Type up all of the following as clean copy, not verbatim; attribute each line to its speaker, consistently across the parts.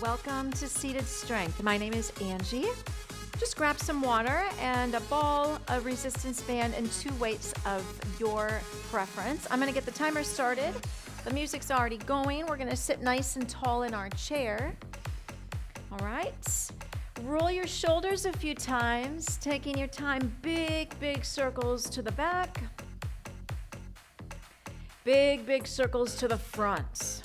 Speaker 1: Welcome to Seated Strength. My name is Angie. Just grab some water and a ball, a resistance band, and 2 weights of your preference. I'm going to get the timer started. The music's already going. We're going to sit nice and tall in our chair. All right. Roll your shoulders a few times, taking your time. Big circles to the back. Big circles to the front.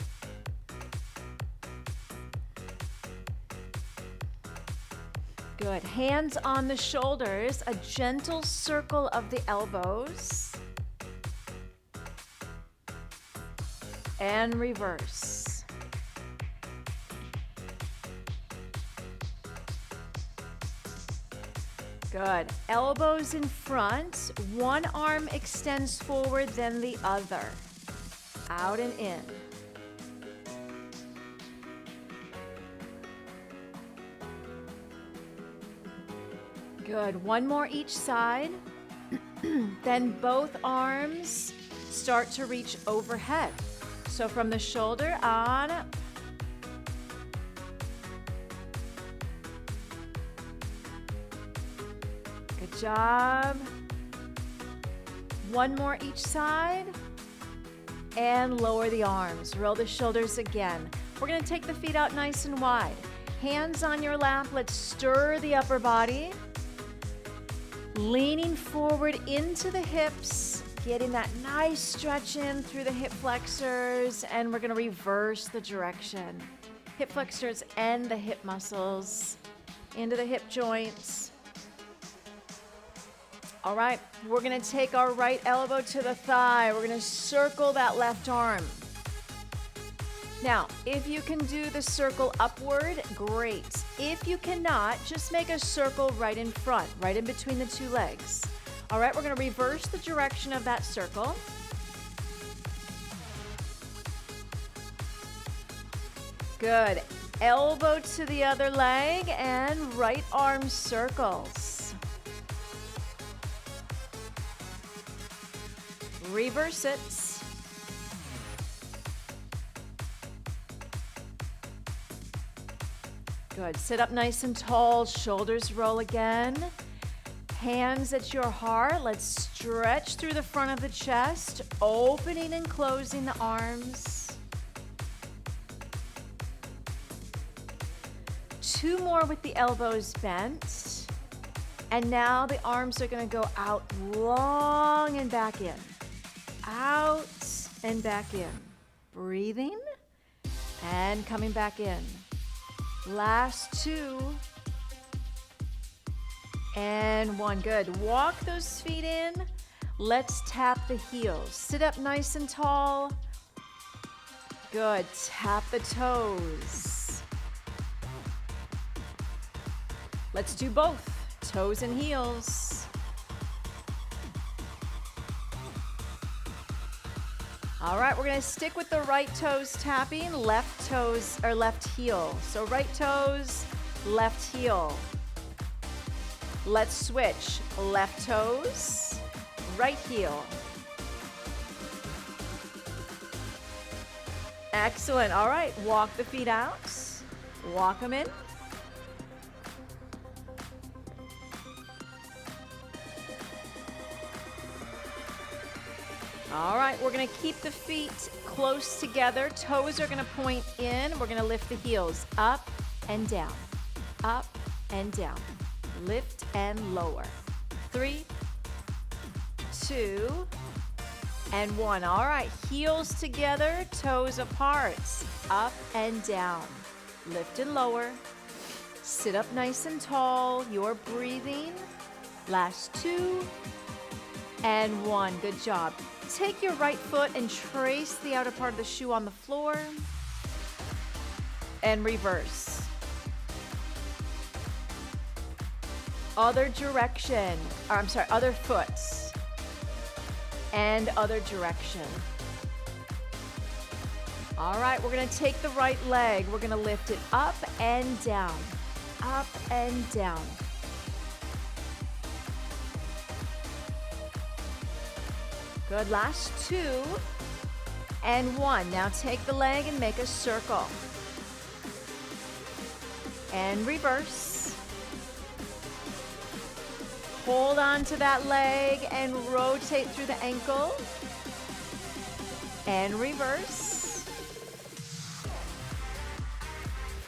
Speaker 1: Good. Hands on the shoulders, a gentle circle of the elbows. And reverse. Good. Elbows in front. One arm extends forward, then the other. Out and in. Good. One more each side. Then both arms start to reach overhead. So from the shoulder on up. Good job. One more each side. And lower the arms. Roll the shoulders again. We're going to take the feet out nice and wide. Hands on your lap. Let's stir the upper body. Leaning forward into the hips, getting that nice stretch in through the hip flexors, and we're going to reverse the direction. Hip flexors and the hip muscles into the hip joints. All right, we're going to take our right elbow to the thigh. We're going to circle that left arm. Now, if you can do the circle upward, great. If you cannot, just make a circle right in front, right in between the 2 legs. All right, we're going to reverse the direction of that circle. Good. Elbow to the other leg and right arm circles. Reverse it. Good. Sit up nice and tall. Shoulders roll again. Hands at your heart. Let's stretch through the front of the chest, opening and closing the arms. 2 more with the elbows bent. And now the arms are going to go out long and back in. Out and back in. Breathing and coming back in. Last 2. And 1. Good. Walk those feet in. Let's tap the heels. Sit up nice and tall. Good. Tap the toes. Let's do both. Toes and heels. All right, we're going to stick with the right toes tapping, left toes or left heel. So right toes, left heel. Let's switch. Left toes, right heel. Excellent. All right, walk the feet out. Walk them in. All right, we're going to keep the feet close together. Toes are going to point in. We're going to lift the heels up and down, up and down. Lift and lower. 3, 2, and 1. All right, heels together, toes apart, up and down. Lift and lower. Sit up nice and tall. You're breathing. Last 2 and 1. Good job. Take your right foot and trace the outer part of the shoe on the floor and reverse. Other direction, or I'm sorry, other foot and other direction. All right, we're going to take the right leg. We're going to lift it up and down, up and down. Good, last 2 and 1. Now take the leg and make a circle. and reverse. Hold on to that leg and rotate through the ankle and reverse.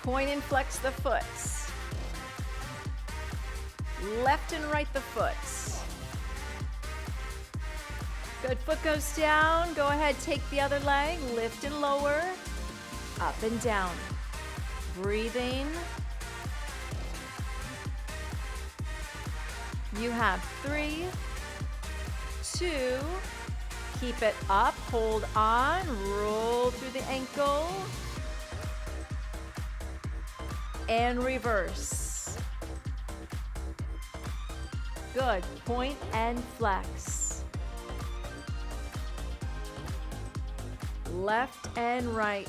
Speaker 1: Point and flex the foot. Left and right the foot. Good, foot goes down. Go ahead, take the other leg, lift and lower, up and down. Breathing. You have 3, 2, keep it up, hold on, roll through the ankle, and reverse. Good, point and flex. Left and right.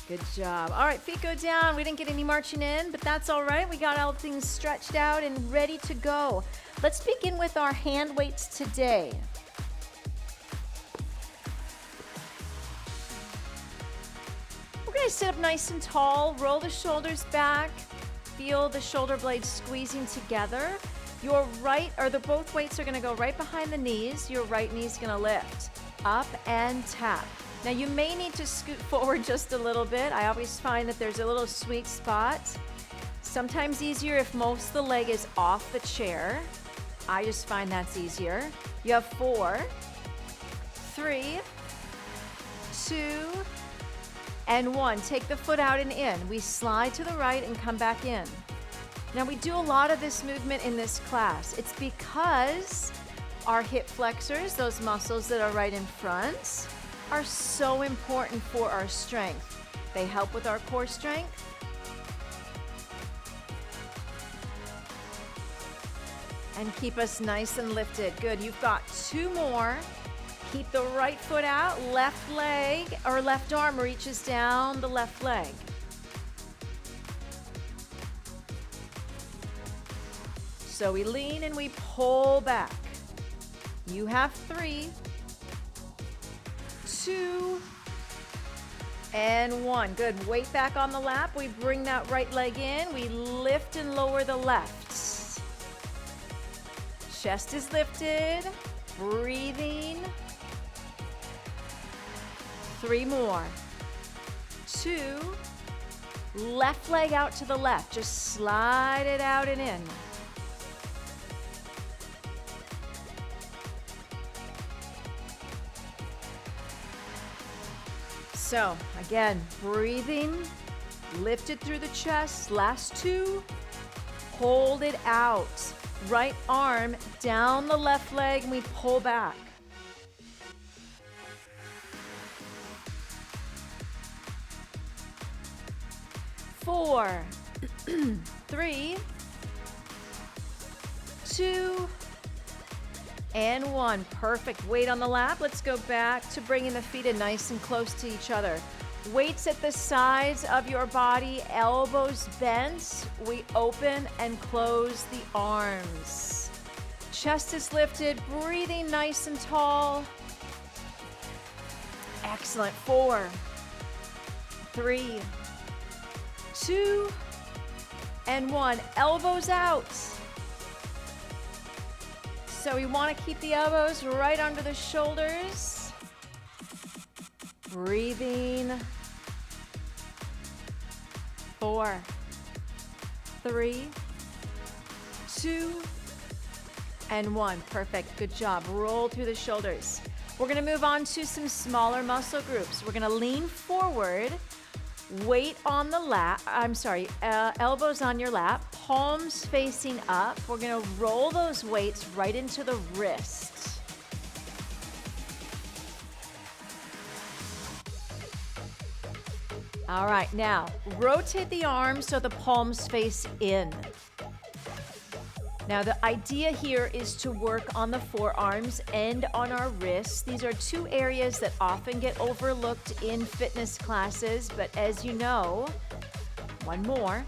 Speaker 1: Good job. All right, feet go down. We didn't get any marching in, but that's all right. We got all things stretched out and ready to go. Let's begin with our hand weights today. We're going to sit up nice and tall, roll the shoulders back, feel the shoulder blades squeezing together. Your right, or both weights are going to go right behind the knees. Your right knee's going to lift up and tap. Now you may need to scoot forward just a little bit. I always find that there's a little sweet spot. Sometimes easier if most of the leg is off the chair. I just find that's easier. You have 4, 3, 2, and 1. Take the foot out and in. We slide to the right and come back in. Now we do a lot of this movement in this class. It's because our hip flexors, those muscles that are right in front, are so important for our strength. They help with our core strength. And keep us nice and lifted. Good, you've got 2 more. Keep the right foot out, left leg or left arm reaches down the left leg. So we lean and we pull back. You have 3, 2, and 1. Good. Weight back on the lap. We bring that right leg in. We lift and lower the left. Chest is lifted. Breathing. 3 more. 2. Left leg out to the left. Just slide it out and in. So, again, breathing, lift it through the chest. Last 2, hold it out. Right arm down the left leg, and we pull back. 4, 3, 2, and 1. Perfect. Weight on the lap. Let's go back to bringing the feet in nice and close to each other. Weights at the sides of your body, elbows bent. We open and close the arms. Chest is lifted, breathing nice and tall. Excellent. 4, 3, 2, and 1. Elbows out. So we want to keep the elbows right under the shoulders. Breathing. 4, 3, 2, and 1. Perfect. Good job. Roll through the shoulders. We're going to move on to some smaller muscle groups. We're going to lean forward, weight on the lap. Elbows on your lap, palms facing up. We're going to roll those weights right into the wrist. All right, now rotate the arms so the palms face in. Now the idea here is to work on the forearms and on our wrists. These are 2 areas that often get overlooked in fitness classes, but as you know, 1 more.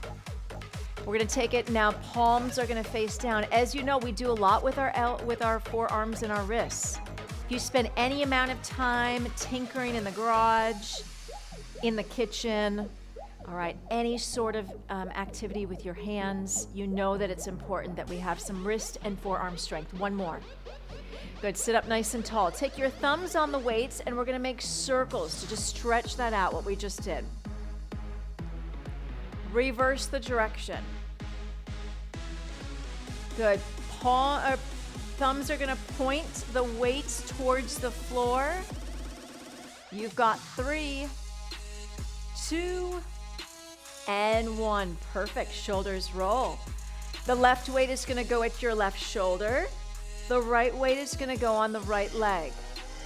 Speaker 1: We're going to take it now. Palms are going to face down. As you know, we do a lot with our forearms and our wrists. If you spend any amount of time tinkering in the garage, in the kitchen, All right, any sort of activity with your hands, you know that it's important that we have some wrist and forearm strength. One more. Good, sit up nice and tall. Take your thumbs on the weights and we're gonna make circles to just stretch that out, what we just did. Reverse the direction. Good, thumbs are gonna point the weights towards the floor. You've got 3, 2, and 1. Perfect, shoulders roll. The left weight is gonna go at your left shoulder. The right weight is gonna go on the right leg.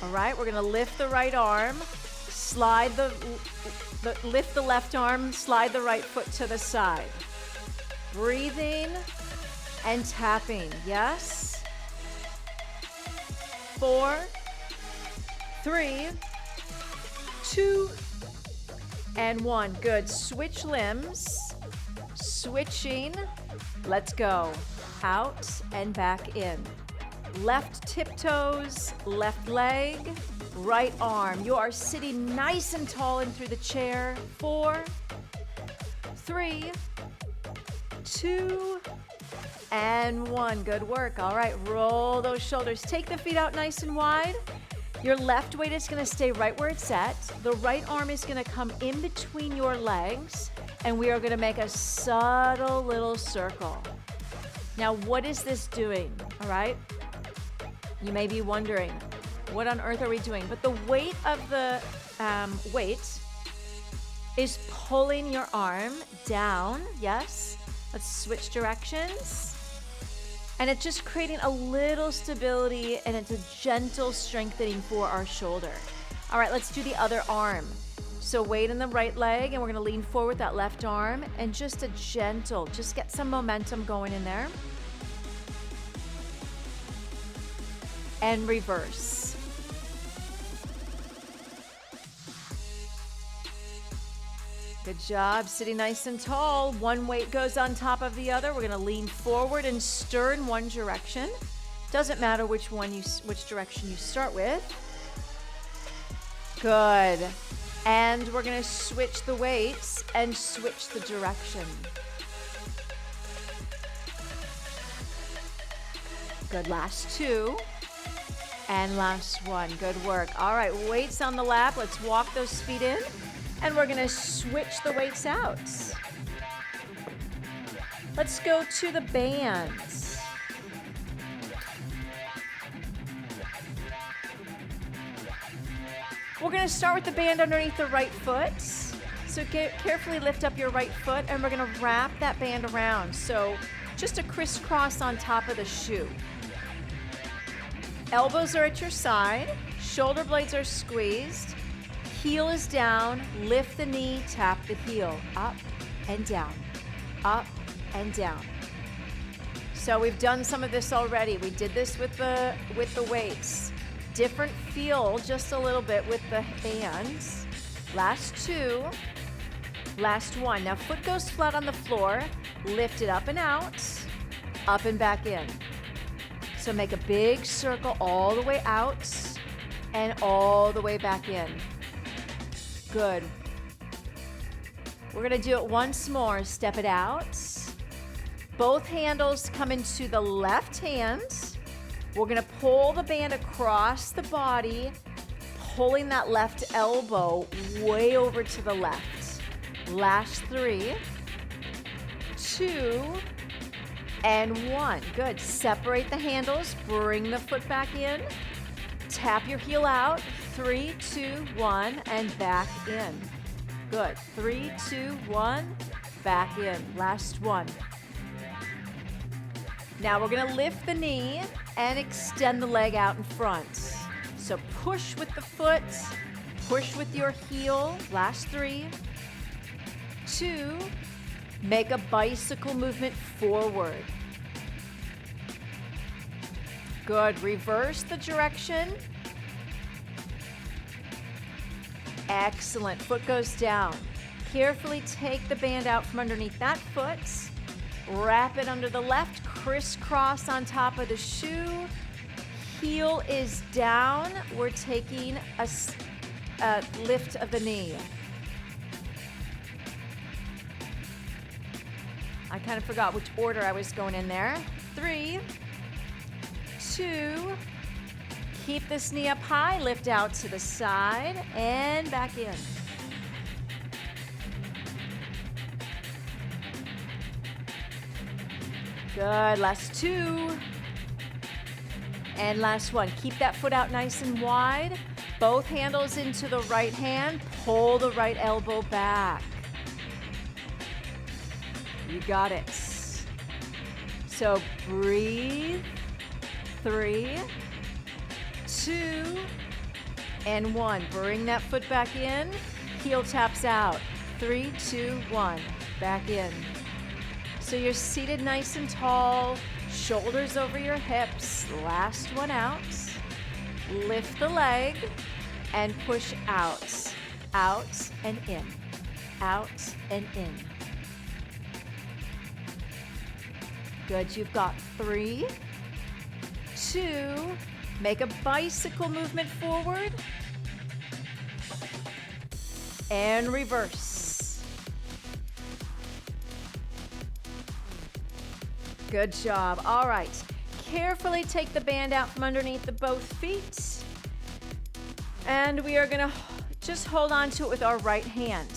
Speaker 1: All right, we're gonna lift the right arm, lift the left arm, slide the right foot to the side. Breathing and tapping, yes. 4, 3, 2, and 1. Good, switch limbs, switching. Let's go, out and back in. Left tiptoes, left leg, right arm. You are sitting nice and tall in through the chair. 4, 3, 2, and 1. Good work. All right, roll those shoulders. Take the feet out nice and wide. Your left weight is gonna stay right where it's at. The right arm is gonna come in between your legs, and we are gonna make a subtle little circle. Now, what is this doing, all right? You may be wondering, what on earth are we doing? But the weight of the weight is pulling your arm down, yes? Let's switch directions. And it's just creating a little stability, and it's a gentle strengthening for our shoulder. All right, let's do the other arm. So weight in the right leg, and we're gonna lean forward that left arm, and just a gentle, just get some momentum going in there. And reverse. Good job, sitting nice and tall. One weight goes on top of the other. We're gonna lean forward and stir in one direction. Doesn't matter which direction you start with. Good. And we're gonna switch the weights and switch the direction. Good, last 2. And last 1, good work. All right, weights on the lap. Let's walk those feet in. And we're gonna switch the weights out. Let's go to the bands. We're gonna start with the band underneath the right foot. So carefully lift up your right foot, and we're gonna wrap that band around. So just a crisscross on top of the shoe. Elbows are at your side, shoulder blades are squeezed, heel is down, lift the knee, tap the heel, up and down, up and down. So we've done some of this already. We did this with the weights. Different feel just a little bit with the hands. Last 2, last 1. Now foot goes flat on the floor, lift it up and out, up and back in. So make a big circle all the way out and all the way back in. Good. We're gonna do it once more. Step it out. Both handles come into the left hand. We're gonna pull the band across the body, pulling that left elbow way over to the left. Last 3, 2, and 1. Good. Separate the handles, bring the foot back in, tap your heel out. 3, 2, 1, and back in. Good. 3, 2, 1, back in. Last 1. Now we're gonna lift the knee and extend the leg out in front. So push with the foot, push with your heel. Last 3, 2, make a bicycle movement forward. Good. Reverse the direction. Excellent. Foot goes down. Carefully take the band out from underneath that foot. Wrap it under the left, crisscross on top of the shoe. Heel is down. We're taking a lift of the knee. I kind of forgot which order I was going in there. 3, 2, keep this knee up high, lift out to the side and back in. Good, last 2. And last one. Keep that foot out nice and wide. Both handles into the right hand. Pull the right elbow back. You got it. So breathe. 3, 2, and 1. Bring that foot back in. Heel taps out. 3, 2, 1. Back in. So you're seated nice and tall. Shoulders over your hips. Last one out. Lift the leg and push out. Out and in. Out and in. Good. You've got 3, 2. Make a bicycle movement forward. And reverse. Good job. All right. Carefully take the band out from underneath the both feet. And we are going to just hold on to it with our right hand.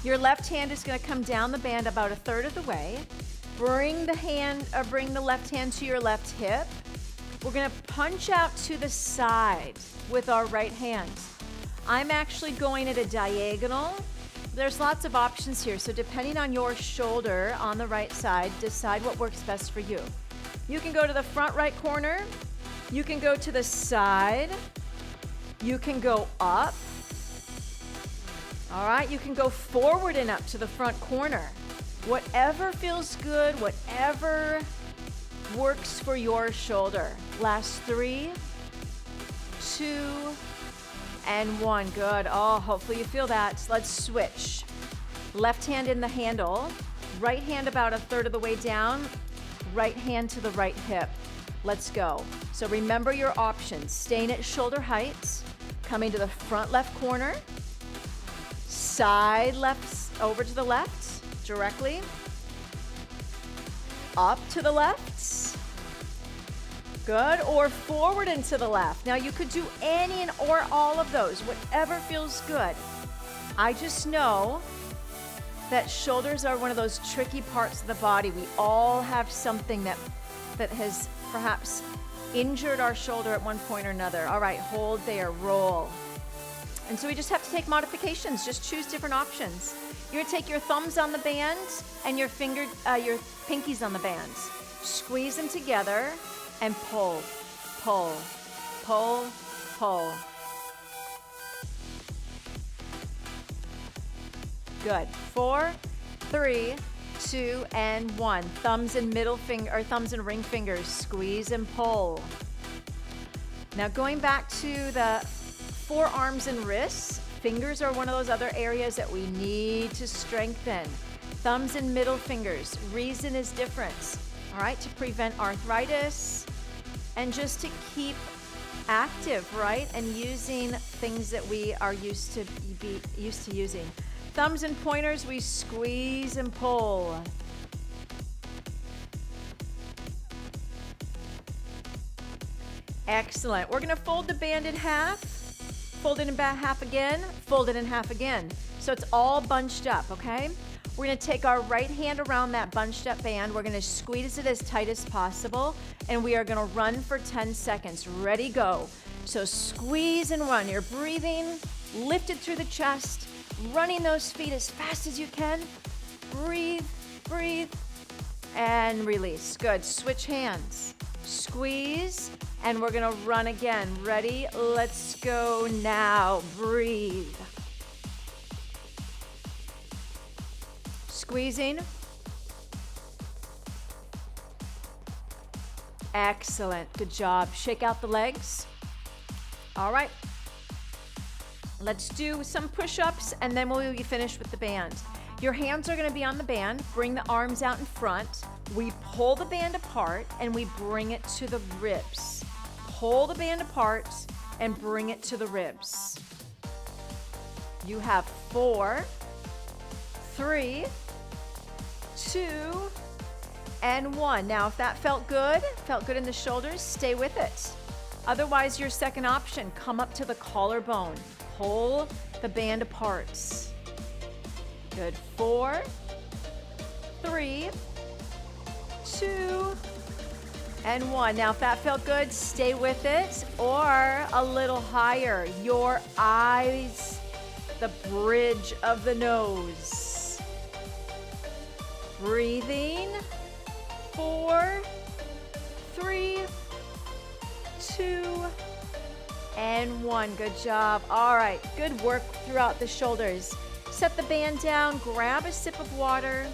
Speaker 1: Your left hand is going to come down the band about 1/3 of the way. Bring the left hand to your left hip. We're going to punch out to the side with our right hand. I'm actually going at a diagonal. There's lots of options here, so depending on your shoulder on the right side, decide what works best for you. You can go to the front right corner. You can go to the side. You can go up. All right, you can go forward and up to the front corner. Whatever feels good, whatever works for your shoulder. Last 3, 2, and 1. Good. Oh, hopefully you feel that. Let's switch. Left hand in the handle. Right hand about 1/3 of the way down. Right hand to the right hip. Let's go. So remember your options. Staying at shoulder height. Coming to the front left corner. Side left over to the left directly. Up to the left. Good. Or forward and to the left. Now you could do any or all of those, whatever feels good. I just know that shoulders are one of those tricky parts of the body. We all have something that has perhaps injured our shoulder at one point or another. All right, hold there, roll. And so we just have to take modifications, just choose different options. You're gonna take your thumbs on the band and your pinkies on the band. Squeeze them together and pull, pull, pull, pull. Good. 4, 3, 2, and 1. Thumbs and ring fingers. Squeeze and pull. Now going back to the forearms and wrists. Fingers are one of those other areas that we need to strengthen. Thumbs and middle fingers. Reason is different. All right, to prevent arthritis and just to keep active, right? And using things that we are used to using. Thumbs and pointers, we squeeze and pull. Excellent. We're gonna fold the band in half, fold it in half again, fold it in half again. So it's all bunched up, okay? We're gonna take our right hand around that bunched up band. We're gonna squeeze it as tight as possible, and we are gonna run for 10 seconds. Ready, go. So squeeze and run. You're breathing, lifted through the chest, running those feet as fast as you can. Breathe, breathe, and release. Good. Switch hands. Squeeze, and we're gonna run again. Ready? Let's go now. Breathe. Squeezing. Excellent. Good job. Shake out the legs. All right. Let's do some push-ups, and then we'll be finished with the band. Your hands are going to be on the band. Bring the arms out in front. We pull the band apart, and we bring it to the ribs. Pull the band apart and bring it to the ribs. You have 4, 3, 2, and 1. Now, if that felt good in the shoulders, stay with it. Otherwise, your second option, come up to the collarbone. Pull the band apart. Good. 4, 3, 2, and 1. Now, if that felt good, stay with it, or a little higher. Your eyes, the bridge of the nose. Breathing. 4, 3, 2, and 1. Good job. All right, good work throughout the shoulders. Set the band down, grab a sip of water.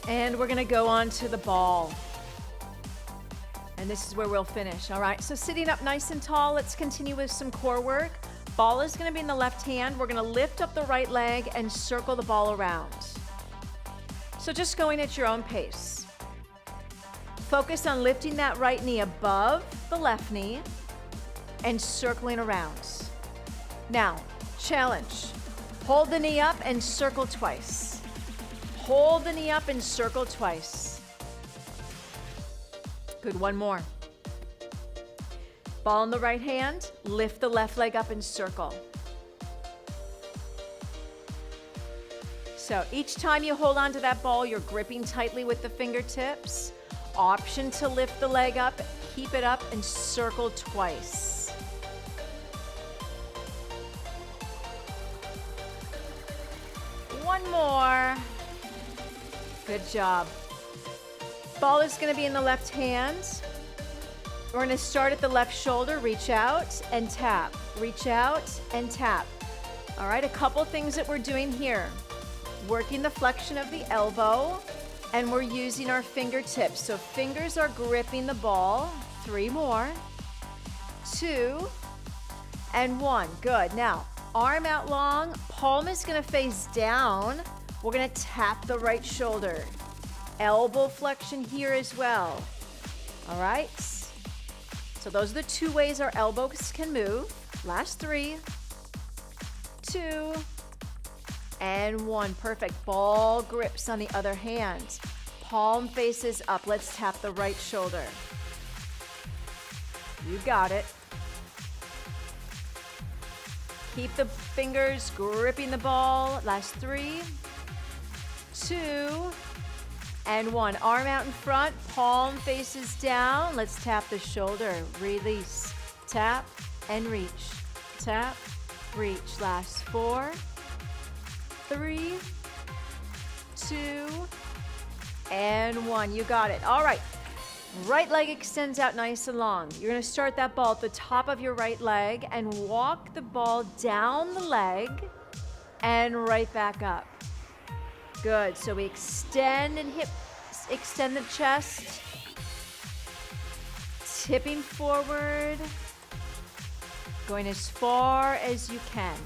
Speaker 1: And we're gonna go on to the ball. And this is where we'll finish, all right? So sitting up nice and tall, let's continue with some core work. Ball is gonna be in the left hand. We're gonna lift up the right leg and circle the ball around. So just going at your own pace. Focus on lifting that right knee above the left knee and circling around. Now, challenge. Hold the knee up and circle twice. Hold the knee up and circle twice. Good, one more. Ball in the right hand, lift the left leg up and circle. So each time you hold on to that ball, you're gripping tightly with the fingertips. Option to lift the leg up, keep it up, and circle twice. One more. Good job. Ball is going to be in the left hand. We're going to start at the left shoulder, reach out and tap. Reach out and tap. All right, a couple things that we're doing here. Working the flexion of the elbow, and we're using our fingertips. So fingers are gripping the ball. 3 more. 2, and 1. Good. Now, arm out long, palm is going to face down. We're going to tap the right shoulder. Elbow flexion here as well. All right. So those are the 2 ways our elbows can move. Last 3, 2, and 1. Perfect. Ball grips on the other hand. Palm faces up. Let's tap the right shoulder. You got it. Keep the fingers gripping the ball. Last 3, 2, and 1. Arm out in front. Palm faces down. Let's tap the shoulder. Release. Tap and reach. Tap, reach. Last 4, 3, 2, and 1. You got it. All right. Right leg extends out nice and long. You're going to start that ball at the top of your right leg and walk the ball down the leg and right back up. Good. So we extend and extend the chest. Tipping forward. Going as far as you can.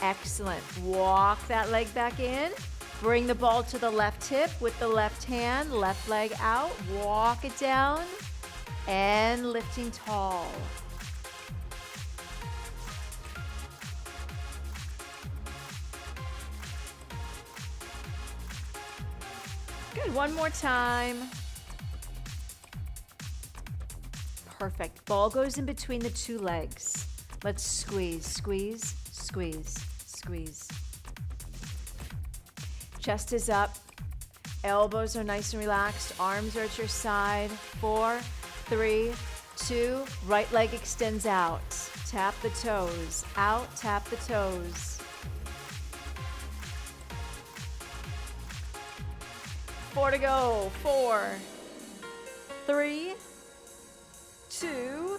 Speaker 1: Excellent. Walk that leg back in. Bring the ball to the left hip with the left hand, left leg out. Walk it down and lifting tall. Good. One more time. Perfect. Ball goes in between the 2 legs. Let's squeeze, squeeze, squeeze, squeeze. Chest is up. Elbows are nice and relaxed. Arms are at your side. 4, 3, 2. Right leg extends out. Tap the toes. Out, tap the toes. 4 to go. 4, 3, 2.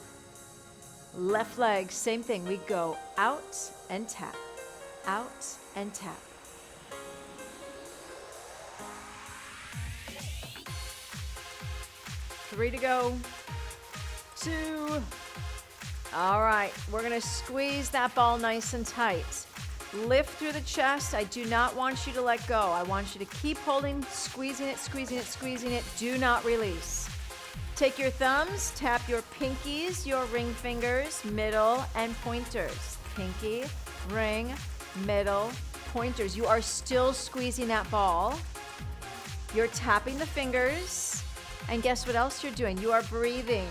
Speaker 1: Left leg, same thing. We go out and tap. Out and tap. 3 to go. 2. All right, we're gonna squeeze that ball nice and tight. Lift through the chest. I do not want you to let go. I want you to keep holding, squeezing it, squeezing it, squeezing it. Do not release. Take your thumbs, tap your pinkies, your ring fingers, middle, and pointers. Pinky, ring, middle, pointers. You are still squeezing that ball. You're tapping the fingers. And guess what else you're doing? You are breathing.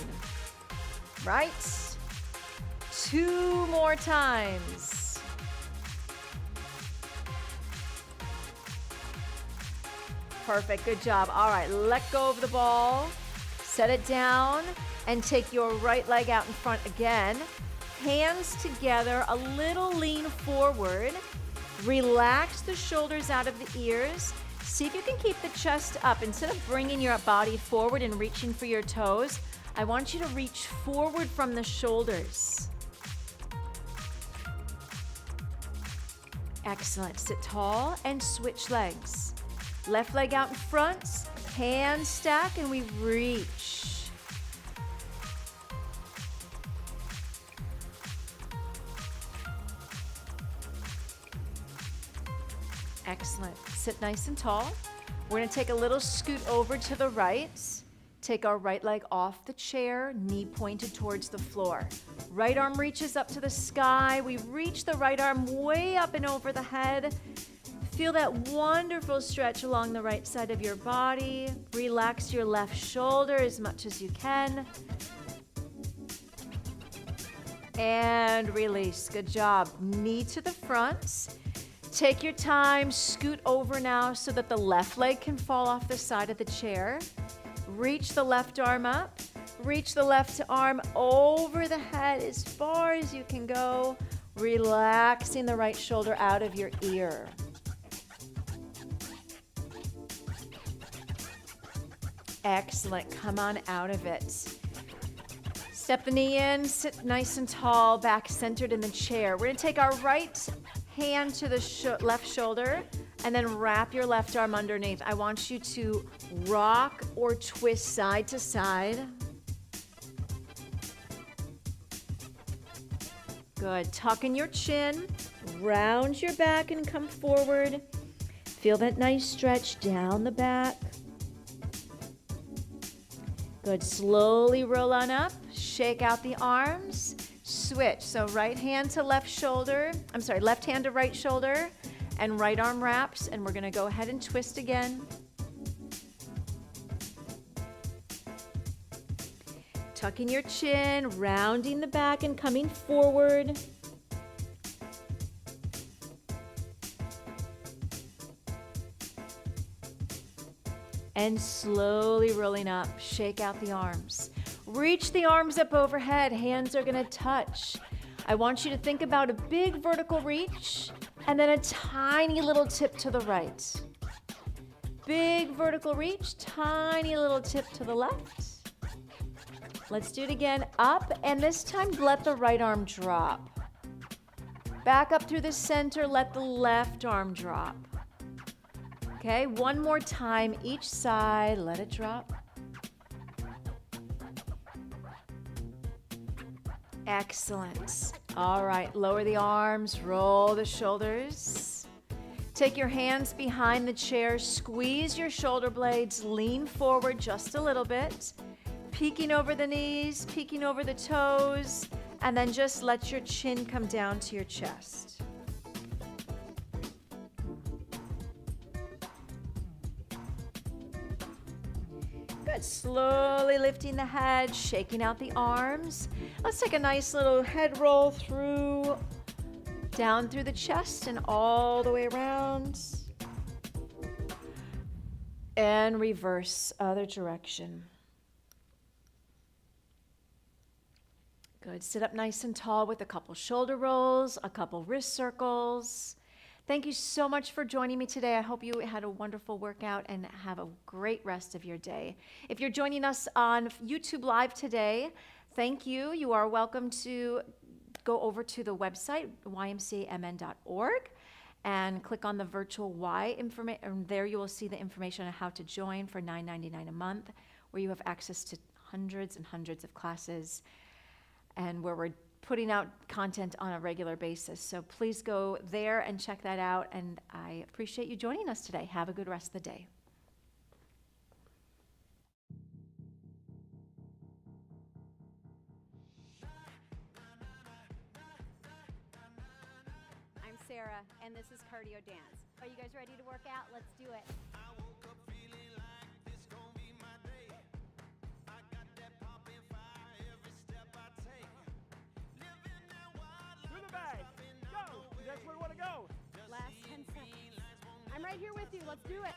Speaker 1: Right? 2 more times. Perfect, good job. All right, let go of the ball. Set it down and take your right leg out in front again. Hands together, a little lean forward. Relax the shoulders out of the ears. See if you can keep the chest up. Instead of bringing your body forward and reaching for your toes, I want you to reach forward from the shoulders. Excellent. Sit tall and switch legs. Left leg out in front, hands stack, and we reach. Excellent. Sit nice and tall. We're going to take a little scoot over to the right. Take our right leg off the chair, knee pointed towards the floor. Right arm reaches up to the sky. We reach the right arm way up and over the head. Feel that wonderful stretch along the right side of your body. Relax your left shoulder as much as you can. And release. Good job. Knee to the front. Take your time. Scoot over now so that the left leg can fall off the side of the chair. Reach the left arm up. Reach the left arm over the head as far as you can go. Relaxing the right shoulder out of your ear. Excellent. Come on out of it. Step the knee in, sit nice and tall, back centered in the chair. We're going to take our right hand to the left shoulder and then wrap your left arm underneath. I want you to rock or twist side to side. Good. Tuck in your chin, round your back and come forward. Feel that nice stretch down the back. Good. Slowly roll on up. Shake out the arms. Switch. So right hand to left shoulder. Left hand to right shoulder. And right arm wraps. And we're going to go ahead and twist again. Tucking your chin, rounding the back and coming forward. And slowly rolling up, shake out the arms. Reach the arms up overhead, hands are gonna touch. I want you to think about a big vertical reach and then a tiny little tip to the right. Big vertical reach, tiny little tip to the left. Let's do it again, up, and this time let the right arm drop. Back up through the center, let the left arm drop. Okay, one more time, each side, let it drop. Excellent. All right, lower the arms, roll the shoulders. Take your hands behind the chair, squeeze your shoulder blades, lean forward just a little bit. Peeking over the knees, peeking over the toes, and then just let your chin come down to your chest. Good. Slowly lifting the head, shaking out the arms. Let's take a nice little head roll through, down through the chest and all the way around. And reverse, other direction. Good. Sit up nice and tall with a couple shoulder rolls, a couple wrist circles. Thank you so much for joining me today. I hope you had a wonderful workout and have a great rest of your day. If you're joining us on YouTube Live today, thank you. You are welcome to go over to the website, ymcamn.org, and click on the virtual Y information. And there you will see the information on how to join for $9.99 a month, where you have access to hundreds and hundreds of classes, and where we're putting out content on a regular basis. So please go there and check that out. And I appreciate you joining us today. Have a good rest of the day.
Speaker 2: Sarah, and this is Cardio Dance. Are you guys ready to work out? Let's do it.
Speaker 3: I woke up feeling like this gon' be my day. I got that poppin' fire every step I take. Living that wild life.
Speaker 4: Through the bag. Go. That's where we want to go.
Speaker 2: Last 10 seconds. I'm right here with you. Let's do it.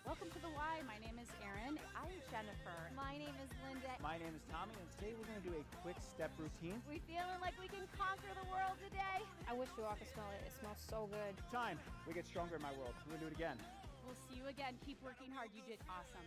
Speaker 2: Welcome to the Y. My name is Erin.
Speaker 1: I'm Jennifer.
Speaker 2: My name is Linda.
Speaker 4: My name is Tommy, and today we're going to do a quick step routine.
Speaker 2: We feeling like we can conquer the world today?
Speaker 5: I wish you all could smell it. It smells so good.
Speaker 4: Time. We get stronger in my world. We're going to do it again.
Speaker 2: We'll see you again. Keep working hard. You did awesome.